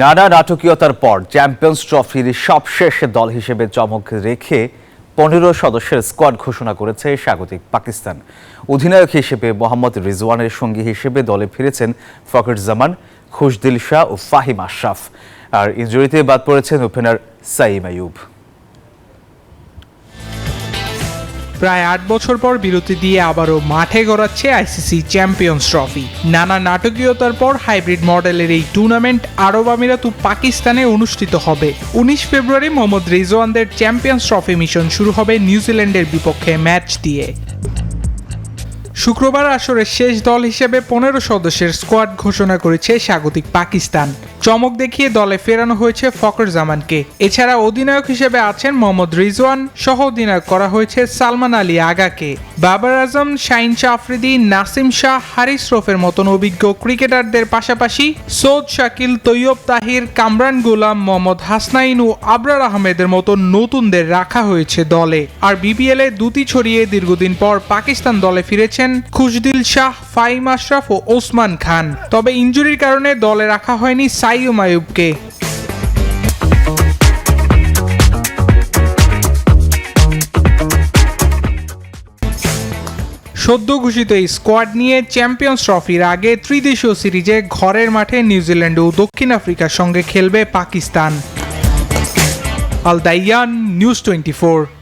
নানা নাটকীয়তার পর চ্যাম্পিয়ন্স ট্রফির সবশেষ দল হিসেবে চমক রেখে 15 সদস্যের স্কোয়াড ঘোষণা করেছে স্বাগতিক পাকিস্তান। অধিনায়ক হিসেবে মোহাম্মদ রিজওয়ানের সঙ্গী হিসেবে দলে ফিরেছেন ফখর জামান, খুশদিল শাহ ও ফাহিম আশরাফ। আর ইনজুরিতে বাদ পড়েছেন ওপেনার সাইম আইয়ুব। প্রায় 8 বছর পর বিরতি দিয়ে আবারও মাঠে গড়াচ্ছে আইসিসি চ্যাম্পিয়ন্স ট্রফি। নানা নাটকীয়তার পর হাইব্রিড মডেলের এই টুর্নামেন্ট আরব আমিরাত ও পাকিস্তানে অনুষ্ঠিত হবে। 19 ফেব্রুয়ারি মোহাম্মদ রিজওয়ানদের চ্যাম্পিয়ন্স ট্রফি মিশন শুরু হবে নিউজিল্যান্ডের বিপক্ষে ম্যাচ দিয়ে। শুক্রবার আসরের শেষ দল হিসেবে 15 সদস্যের স্কোয়াড ঘোষণা করেছে স্বাগতিক পাকিস্তান। চমক দেখিয়ে দলে ফেরানো হয়েছে ফখর জামানকে। এছাড়া অধিনায়ক হিসেবে আছেন মোহাম্মদ রিজওয়ান, সহ অধিনায়ক করা হয়েছে সালমান আলী আগাকে। বাবর আজম, শাহিন শাহ আফ্রিদি, নাসিম শাহ, হারিস রফের মতন অভিজ্ঞ ক্রিকেটারদের পাশাপাশি সৌদ শাকিল, তৈয়ব তাহির, কামরান গোলাম, মোহাম্মদ হাসনাইন ও আবরার আহমেদের মতো নতুনদের রাখা হয়েছে দলে। আর বিপিএলে দুটি ছড়িয়ে দীর্ঘদিন পর পাকিস্তান দলে ফিরেছেন খুশদিল শাহ, ফাহিম আশরাফ ও ওসমান খান। তবে ইনজুরির কারণে দলে রাখা হয়নি সাইম আইয়ুবকে। সদ্য ঘোষিত এই স্কোয়াড নিয়ে চ্যাম্পিয়ন্স ট্রফির আগে ত্রিদেশীয় সিরিজে ঘরের মাঠে নিউজিল্যান্ড ও দক্ষিণ আফ্রিকার সঙ্গে খেলবে পাকিস্তান। আল দাইয়ান, নিউজ 24।